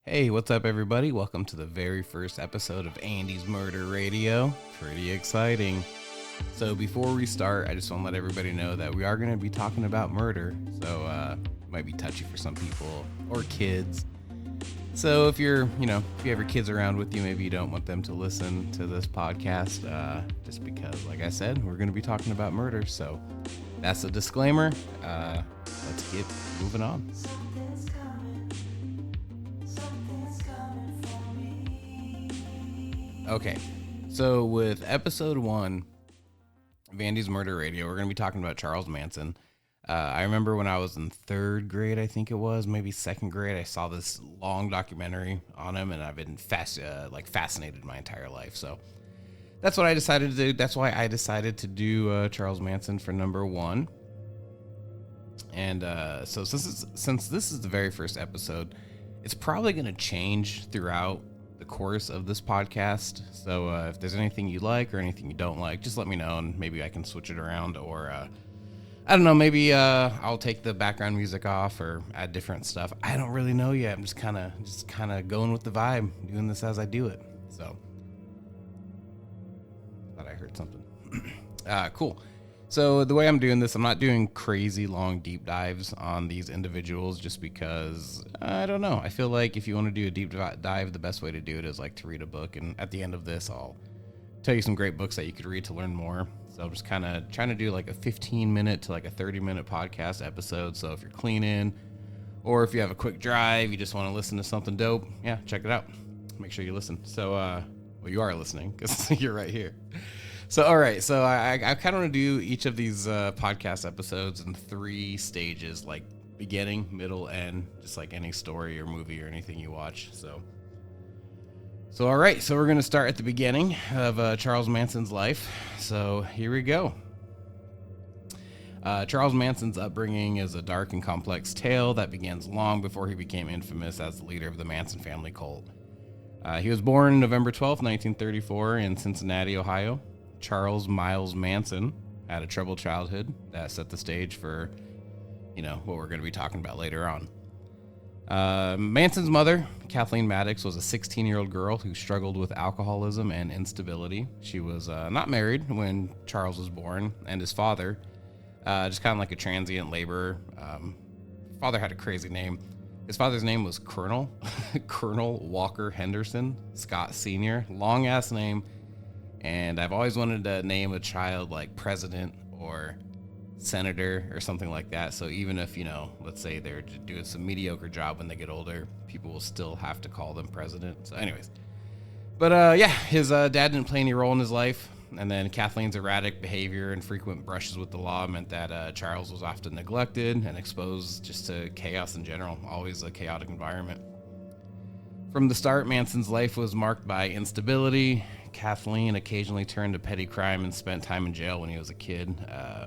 Hey, what's up, everybody? Welcome to the very first episode of Andy's Murder Radio. Pretty exciting. So, before we start, I just want to let everybody know that we are going to be talking about murder. So, it might be touchy for some people or kids. So, if you have your kids around with you, maybe you don't want them to listen to this podcast, just because, like I said, we're going to be talking about murder. So, that's a disclaimer. Let's get moving on. Okay, so with episode 1 of Andy's Murder Radio, we're going to be talking about Charles Manson. I remember when I was in 3rd grade, I think it was, maybe 2nd grade, I saw this long documentary on him, and I've been fascinated my entire life. So that's what I decided to do. That's why I decided to do Charles Manson for number 1. And so since this is the very first episode, it's probably going to change throughout the course of this podcast. So if there's anything you like or anything you don't like, just let me know and maybe I can switch it around, or I don't know, maybe I'll take the background music off or add different stuff. I don't really know yet. I'm just kind of going with the vibe, doing this as I do it. So thought I heard something. Cool. So the way I'm doing this, I'm not doing crazy long deep dives on these individuals just because, I don't know. I feel like if you want to do a deep dive, the best way to do it is like to read a book. And at the end of this, I'll tell you some great books that you could read to learn more. So I'm just kind of trying to do like a 15-minute to like a 30-minute podcast episode. So if you're cleaning or if you have a quick drive, you just want to listen to something dope, yeah, check it out. Make sure you listen. So, well, you are listening because you're right here. So, all right. So I kind of want to do each of these podcast episodes in 3 stages, like beginning, middle, end, just like any story or movie or anything you watch. So all right. So we're going to start at the beginning of Charles Manson's life. So here we go. Charles Manson's upbringing is a dark and complex tale that begins long before he became infamous as the leader of the Manson family cult. He was born November 12th, 1934 in Cincinnati, Ohio. Charles Miles Manson had a troubled childhood that set the stage for, what we're going to be talking about later on. Manson's mother, Kathleen Maddox, was a 16-year-old girl who struggled with alcoholism and instability. She was not married when Charles was born, and his father, just kind of like a transient laborer. Father had a crazy name. His father's name was Colonel Walker Henderson Scott Sr. Long-ass name. And I've always wanted to name a child like president or senator or something like that. So even if, let's say they're doing some mediocre job when they get older, people will still have to call them president. So anyways, but his dad didn't play any role in his life. And then Kathleen's erratic behavior and frequent brushes with the law meant that Charles was often neglected and exposed just to chaos in general, always a chaotic environment. From the start, Manson's life was marked by instability. Kathleen occasionally turned to petty crime and spent time in jail when he was a kid.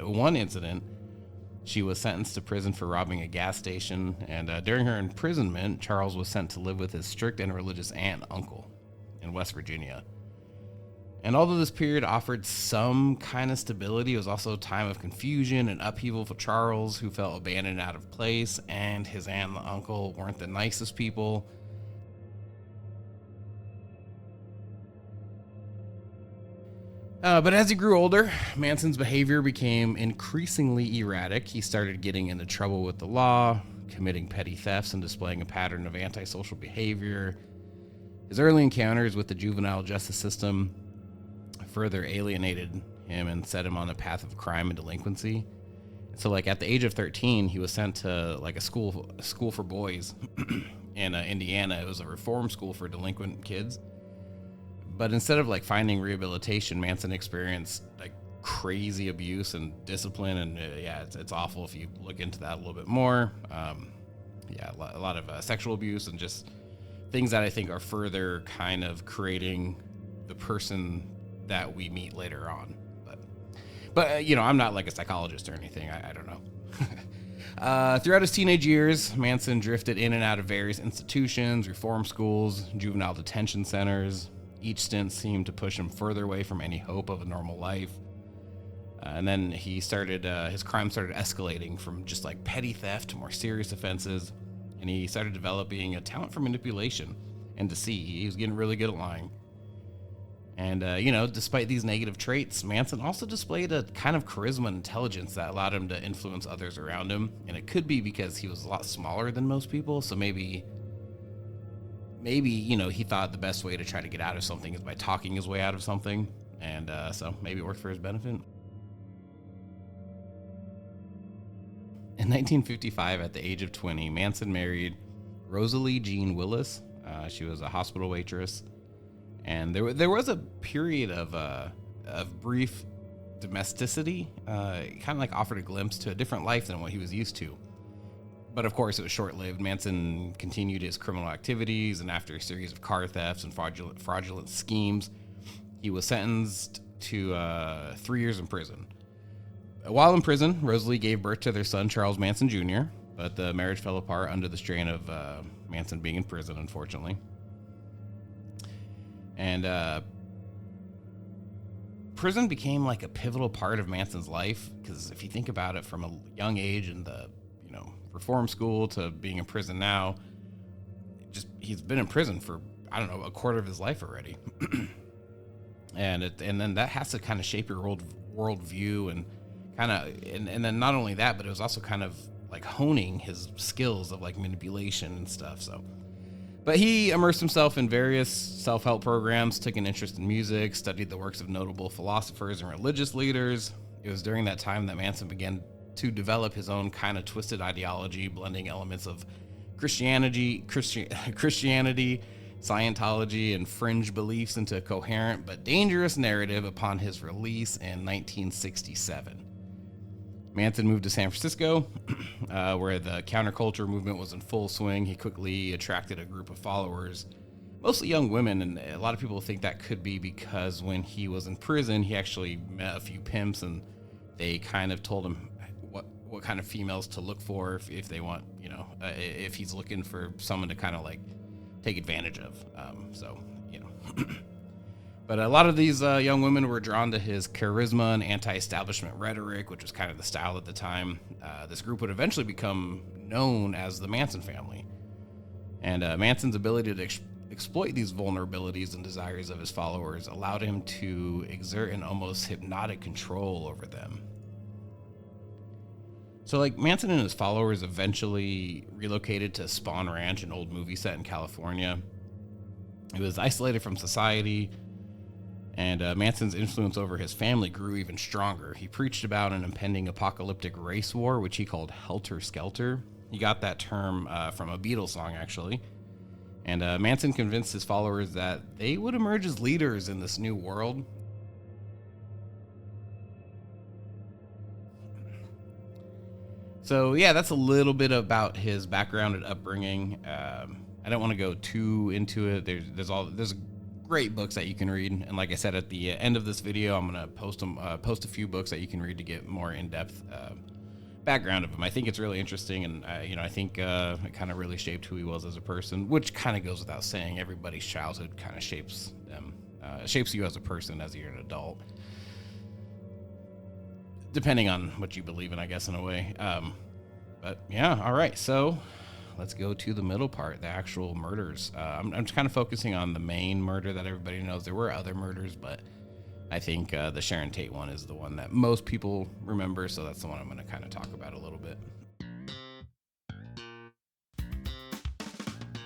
One incident, she was sentenced to prison for robbing a gas station, and during her imprisonment, Charles was sent to live with his strict and religious aunt and uncle in West Virginia. And although this period offered some kind of stability, it was also a time of confusion and upheaval for Charles, who felt abandoned and out of place, and his aunt and uncle weren't the nicest people. But as he grew older, Manson's behavior became increasingly erratic. He started getting into trouble with the law, committing petty thefts, and displaying a pattern of antisocial behavior. His early encounters with the juvenile justice system further alienated him and set him on a path of crime and delinquency. So, at the age of 13, he was sent to a school for boys in Indiana. It was a reform school for delinquent kids. But instead of finding rehabilitation, Manson experienced crazy abuse and discipline, and it's awful if you look into that a little bit more. A lot of sexual abuse and just things that I think are further kind of creating the person that we meet later on. But I'm not a psychologist or anything. I don't know. Throughout his teenage years, Manson drifted in and out of various institutions, reform schools, juvenile detention centers. Each stint seemed to push him further away from any hope of a normal life. And then his crime started escalating from just petty theft to more serious offenses. and he started developing a talent for manipulation and deceit. He was getting really good at lying. And, despite these negative traits, Manson also displayed a kind of charisma and intelligence that allowed him to influence others around him. And it could be because he was a lot smaller than most people. So maybe, he thought the best way to try to get out of something is by talking his way out of something. And so maybe it worked for his benefit. In 1955, at the age of 20, Manson married Rosalie Jean Willis. She was a hospital waitress. And there was a period of brief domesticity, kind of like offered a glimpse to a different life than what he was used to. But of course, it was short-lived. Manson continued his criminal activities, and after a series of car thefts and fraudulent schemes, he was sentenced to 3 years in prison. While in prison, Rosalie gave birth to their son, Charles Manson Jr., but the marriage fell apart under the strain of Manson being in prison, unfortunately. And prison became like a pivotal part of Manson's life, because if you think about it, from a young age in the reform school to being in prison now, he's been in prison for a quarter of his life already. and then that has to kind of shape your worldview and and then not only that, but it was also kind of like honing his skills of like manipulation and stuff. But he immersed himself in various self-help programs, took an interest in music, studied the works of notable philosophers and religious leaders. It was during that time that Manson began to develop his own kind of twisted ideology, blending elements of Christianity, Scientology, and fringe beliefs into a coherent but dangerous narrative upon his release in 1967. Manson moved to San Francisco, where the counterculture movement was in full swing. He quickly attracted a group of followers, mostly young women, and a lot of people think that could be because when he was in prison, he actually met a few pimps, and they kind of told him what kind of females to look for if they want, if he's looking for someone to kind of like take advantage of. But a lot of these young women were drawn to his charisma and anti-establishment rhetoric, which was kind of the style at the time. This group would eventually become known as the Manson family. And Manson's ability to exploit these vulnerabilities and desires of his followers allowed him to exert an almost hypnotic control over them. So, Manson and his followers eventually relocated to Spawn Ranch, an old movie set in California. It was isolated from society, and Manson's influence over his family grew even stronger. He preached about an impending apocalyptic race war, which he called Helter, Skelter. He got that term from a Beatles song, actually. And Manson convinced his followers that they would emerge as leaders in this new world. So, yeah, that's a little bit about his background and upbringing. I don't want to go too into it. There's great books that you can read, and like I said at the end of this video, I'm gonna post a few books that you can read to get more in-depth background of him. I think it's really interesting, and I think it kind of really shaped who he was as a person, which kind of goes without saying. Everybody's childhood kind of shapes them, shapes you as a person as you're an adult, depending on what you believe in, I guess, in a way. But yeah, all right, so let's go to the middle part, the actual murders. I'm just kind of focusing on the main murder that everybody knows. There were other murders, but I think the Sharon Tate one is the one that most people remember, so that's the one I'm going to kind of talk about a little bit.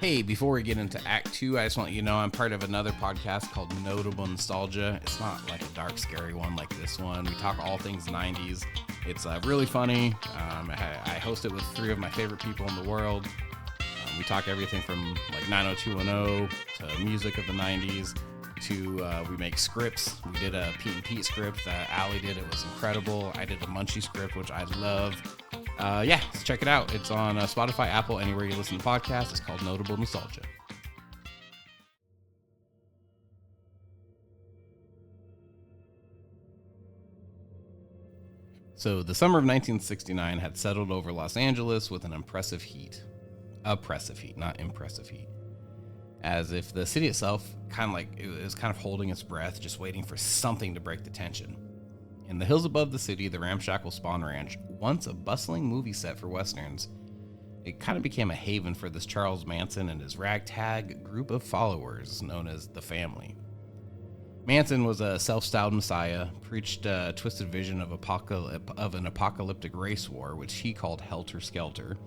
Hey, before we get into Act 2, I just want you to know I'm part of another podcast called Notable Nostalgia. It's not like a dark, scary one like this one. We talk all things 90s. It's really funny. I host it with 3 of my favorite people in the world. We talk everything from like 90210 to music of the 90s to we make scripts. We did a Pete and Pete script that Allie did. It was incredible. I did a Munchie script, which I love. Yeah, let's check it out. It's on Spotify, Apple, anywhere you listen to podcasts. It's called Notable Nostalgia. So the summer of 1969 had settled over Los Angeles with an oppressive heat, not impressive heat. As if the city itself it was kind of holding its breath, just waiting for something to break the tension. In the hills above the city, the ramshackle Spawn Ranch, once a bustling movie set for westerns, it kind of became a haven for this Charles Manson and his ragtag group of followers known as the Family. Manson was a self-styled messiah, preached a twisted vision of an apocalyptic race war, which he called Helter, Skelter.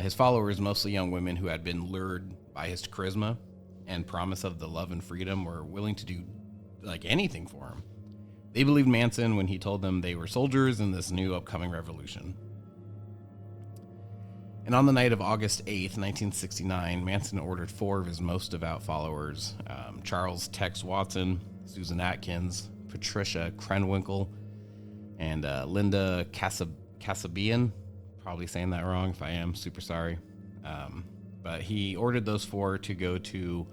His followers, mostly young women who had been lured by his charisma and promise of the love and freedom, were willing to do anything for him. They believed Manson when he told them they were soldiers in this new upcoming revolution. And on the night of August 8th, 1969, Manson ordered 4 of his most devout followers, Charles Tex Watson, Susan Atkins, Patricia Krenwinkel, and Linda Kasabian. Probably saying that wrong. If I am, super sorry. But he ordered those 4 to go to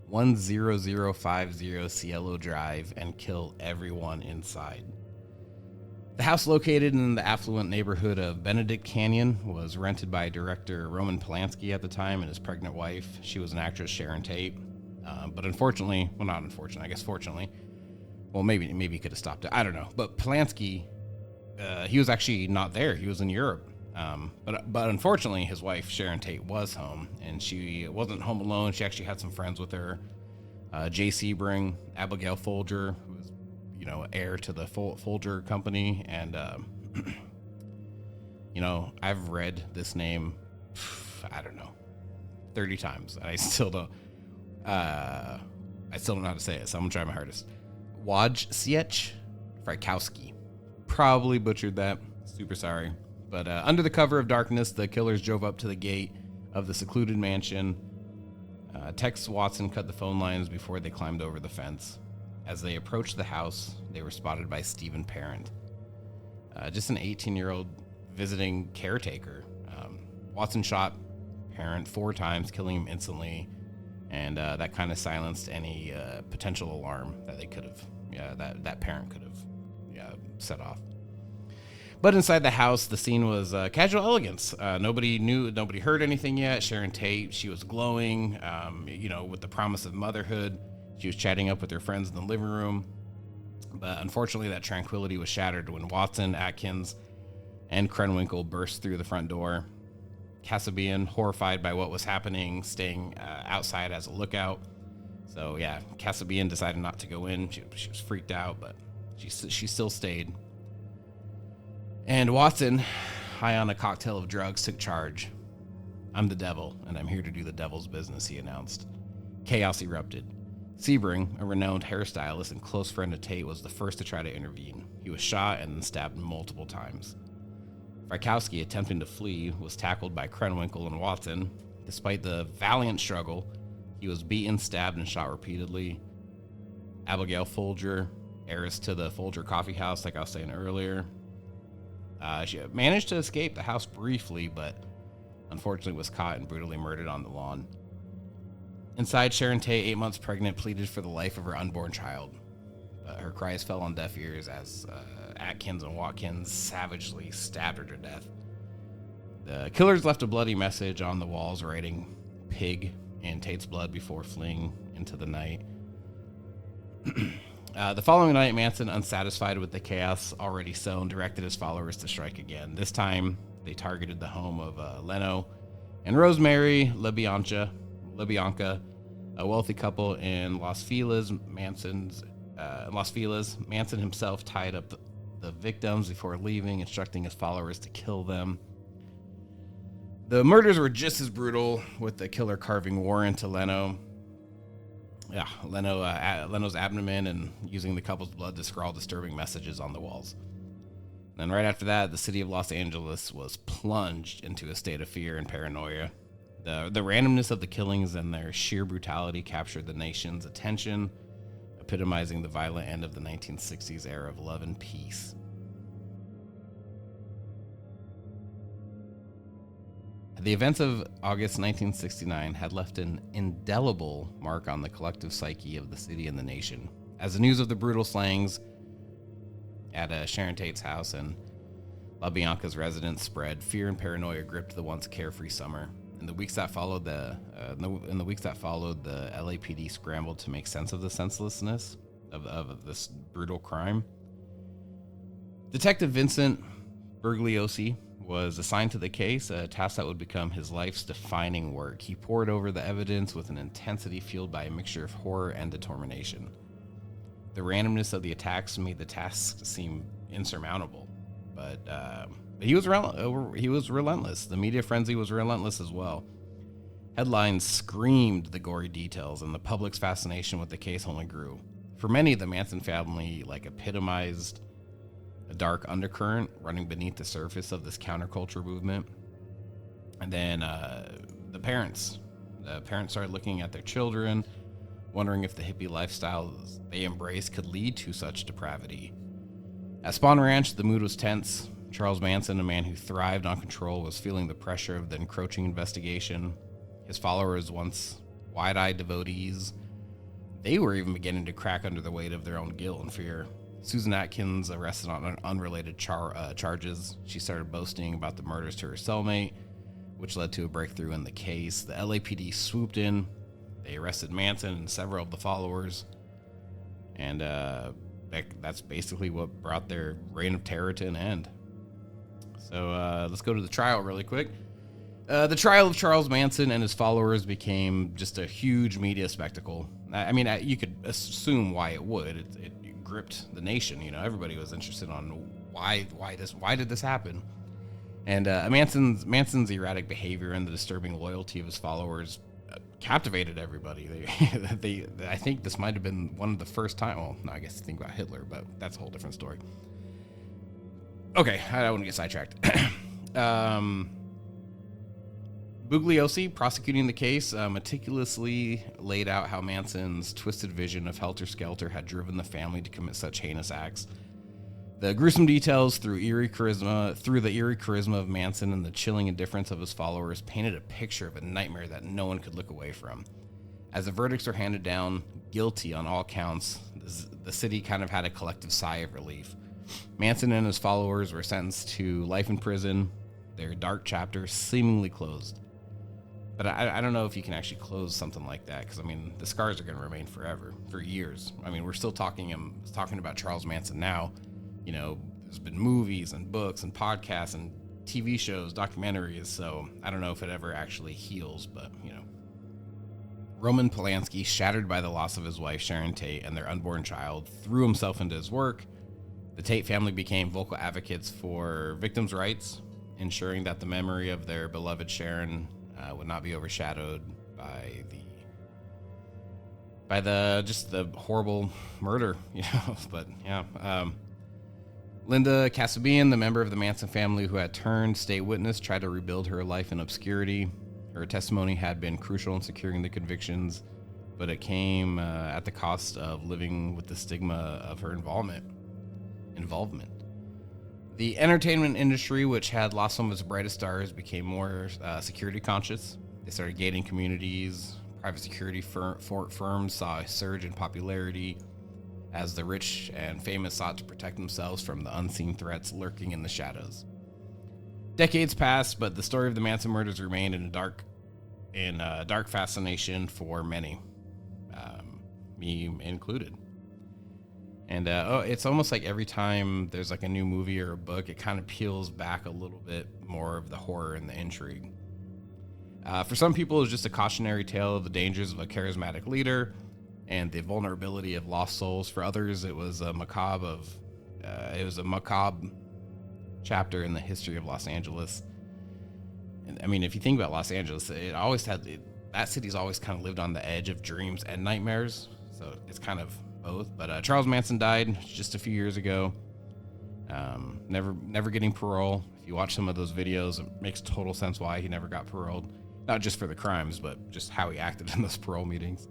10050 Cielo Drive and kill everyone inside. The house, located in the affluent neighborhood of Benedict Canyon, was rented by director Roman Polanski at the time and his pregnant wife. She was an actress, Sharon Tate. But unfortunately, well, not unfortunately, I guess fortunately, well, maybe he could have stopped it. I don't know. But Polanski, he was actually not there. He was in Europe. But unfortunately, his wife, Sharon Tate, was home, and she wasn't home alone. She actually had some friends with her. Jay Sebring, Abigail Folger, who was heir to the Folger company, and I've read this name, I don't know, 30 times, and I still don't know how to say it, so I'm gonna try my hardest. Wojciech Frykowski. Probably butchered that. Super sorry. But under the cover of darkness, the killers drove up to the gate of the secluded mansion. Tex Watson cut the phone lines before they climbed over the fence. As they approached the house, they were spotted by Stephen Parent, just an 18-year-old visiting caretaker. Watson shot Parent 4 times, killing him instantly, and that kind of silenced any potential alarm that they could have, that Parent could have, set off. But inside the house, the scene was casual elegance. Nobody heard anything yet. Sharon Tate, she was glowing, with the promise of motherhood. She was chatting up with her friends in the living room. But unfortunately, that tranquility was shattered when Watson, Atkins, and Krenwinkel burst through the front door. Kasabian, horrified by what was happening, staying outside as a lookout. So yeah, Kasabian decided not to go in. She was freaked out, but she still stayed. And Watson, high on a cocktail of drugs, took charge. "I'm the devil, and I'm here to do the devil's business," he announced. Chaos erupted. Sebring, a renowned hairstylist and close friend of Tate, was the first to try to intervene. He was shot and then stabbed multiple times. Frykowski, attempting to flee, was tackled by Krenwinkel and Watson. Despite the valiant struggle, he was beaten, stabbed, and shot repeatedly. Abigail Folger, heiress to the Folger Coffee House, like I was saying earlier, she managed to escape the house briefly, but unfortunately was caught and brutally murdered on the lawn. Inside, Sharon Tate, 8 months pregnant, pleaded for the life of her unborn child. But her cries fell on deaf ears as Atkins and Watkins savagely stabbed her to death. The killers left a bloody message on the walls writing "pig" in Tate's blood before fleeing into the night. The following night, Manson, unsatisfied with the chaos already sown, directed his followers to strike again. This time, they targeted the home of Leno and Rosemary LaBianca, a wealthy couple in Las Feliz. Manson himself tied up the victims before leaving, instructing his followers to kill them. The murders were just as brutal, with the killer carving war into Leno's abdomen and using the couple's blood to scrawl disturbing messages on the walls. And right after that, the city of Los Angeles was plunged into a state of fear and paranoia. The randomness of the killings and their sheer brutality captured the nation's attention, epitomizing the violent end of the 1960s era of love and peace. The events of August 1969 had left an indelible mark on the collective psyche of the city and the nation. As the news of the brutal slayings at Sharon Tate's house and LaBianca's residence spread, fear and paranoia gripped the once carefree summer. In the weeks that followed, the LAPD scrambled to make sense of the senselessness of this brutal crime. Detective Vincent Bugliosi was assigned to the case, a task that would become his life's defining work. He pored over the evidence with an intensity fueled by a mixture of horror and determination. The randomness of the attacks made the task seem insurmountable, but he was relentless. The media frenzy was relentless as well. Headlines screamed the gory details, and the public's fascination with the case only grew. For many, the Manson family epitomized a dark undercurrent running beneath the surface of this counterculture movement. And then the parents started looking at their children, wondering if the hippie lifestyles they embraced could lead to such depravity. At Spawn Ranch, the mood was tense. Charles Manson, a man who thrived on control, was feeling the pressure of the encroaching investigation. His followers, once wide-eyed devotees, they were even beginning to crack under the weight of their own guilt and fear. Susan Atkins, arrested on unrelated charges, she started boasting about the murders to her cellmate, which led to a breakthrough in the case. The LAPD swooped in. They arrested Manson and several of the followers, and that's basically what brought their reign of terror to an end. So let's go to the trial really quick. The trial of Charles Manson and his followers became just a huge media spectacle. I mean, you could assume why it would. It gripped the nation. Everybody was interested on why did this happen? And Manson's erratic behavior and the disturbing loyalty of his followers captivated everybody. I think this might have been one of the first time. Well, no, I guess think about Hitler, but that's a whole different story. Okay, I don't want to get sidetracked. Bugliosi, prosecuting the case, meticulously laid out how Manson's twisted vision of Helter Skelter had driven the family to commit such heinous acts. The gruesome details through the eerie charisma of Manson and the chilling indifference of his followers painted a picture of a nightmare that no one could look away from. As the verdicts were handed down, guilty on all counts, the city kind of had a collective sigh of relief. Manson and his followers were sentenced to life in prison, their dark chapter seemingly closed. But I don't know if you can actually close something like that, because, the scars are going to remain forever, for years. We're still talking about Charles Manson now. There's been movies and books and podcasts and TV shows, documentaries, so I don't know if it ever actually heals, but, Roman Polanski, shattered by the loss of his wife Sharon Tate and their unborn child, threw himself into his work. The Tate family became vocal advocates for victims' rights, ensuring that the memory of their beloved Sharon would not be overshadowed by the horrible murder, But yeah, Linda Kasabian, the member of the Manson family who had turned state witness, tried to rebuild her life in obscurity. Her testimony had been crucial in securing the convictions, but it came at the cost of living with the stigma of her involvement. The entertainment industry, which had lost some of its brightest stars, became more security conscious. They started gating communities. Private security firms saw a surge in popularity as the rich and famous sought to protect themselves from the unseen threats lurking in the shadows. Decades passed, but the story of the Manson murders remained in a dark fascination for many, me included. And it's almost like every time there's a new movie or a book, it kind of peels back a little bit more of the horror and the intrigue. For some people, it was just a cautionary tale of the dangers of a charismatic leader and the vulnerability of lost souls. For others, it was a macabre chapter in the history of Los Angeles. And if you think about Los Angeles, that city's always kind of lived on the edge of dreams and nightmares. So it's kind of both. But Charles Manson died just a few years ago. Never getting parole. If you watch some of those videos, it makes total sense why he never got paroled. Not just for the crimes, but just how he acted in those parole meetings.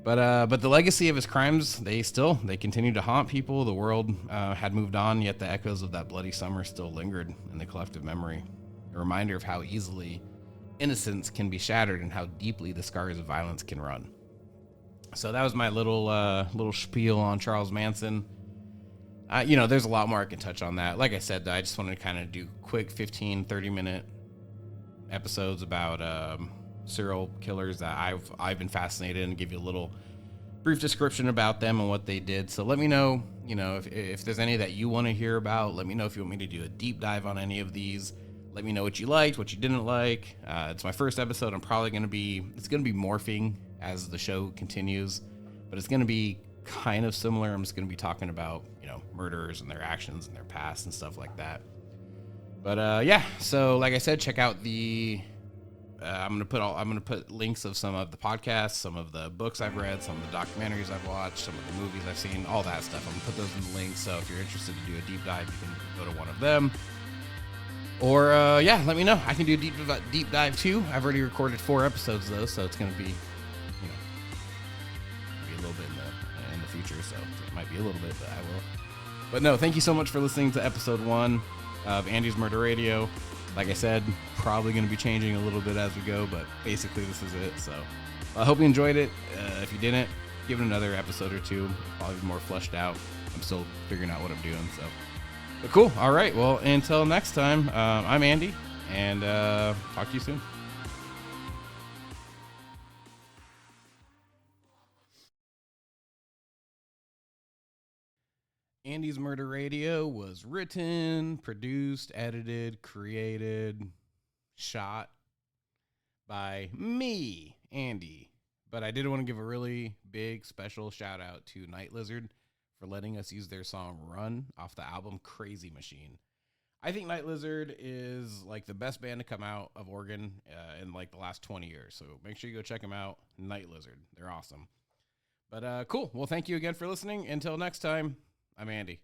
But the legacy of his crimes, they continue to haunt people. The world had moved on, yet the echoes of that bloody summer still lingered in the collective memory. A reminder of how easily innocence can be shattered and how deeply the scars of violence can run. So that was my little spiel on Charles Manson. There's a lot more I can touch on that. Like I said, I just wanted to kind of do quick 15, 30-minute episodes about serial killers that I've been fascinated in, and give you a little brief description about them and what they did. So let me know, if there's any that you want to hear about. Let me know if you want me to do a deep dive on any of these. Let me know what you liked, what you didn't like. It's my first episode. It's going to be morphing as the show continues, but it's going to be kind of similar. I'm just going to be talking about, murderers and their actions and their past and stuff like that. But yeah, so like I said, check out the I'm gonna put links of some of the podcasts, some of the books I've read, some of the documentaries I've watched, some of the movies I've seen, all that stuff. I'm gonna put those in the links. So if you're interested to do a deep dive, you can go to one of them. Or yeah, let me know. I can do a deep dive too. I've already recorded 4 episodes though, so it's gonna be, a little bit in the future. So it might be a little bit, but I will. But no, thank you so much for listening to episode 1 of Andy's Murder Radio. Like I said, probably going to be changing a little bit as we go, but basically this is it. So I hope you enjoyed it. If you didn't, give it another episode or 2. It'll probably be more fleshed out. I'm still figuring out what I'm doing. So, but cool. All right. Well, until next time, I'm Andy, and talk to you soon. Andy's Murder Radio was written, produced, edited, created, shot by me, Andy. But I did want to give a really big special shout out to Night Lizard for letting us use their song Run off the album Crazy Machine. I think Night Lizard is like the best band to come out of Oregon in like the last 20 years. So make sure you go check them out. Night Lizard. They're awesome. But cool. Well, thank you again for listening. Until next time. I'm Andy.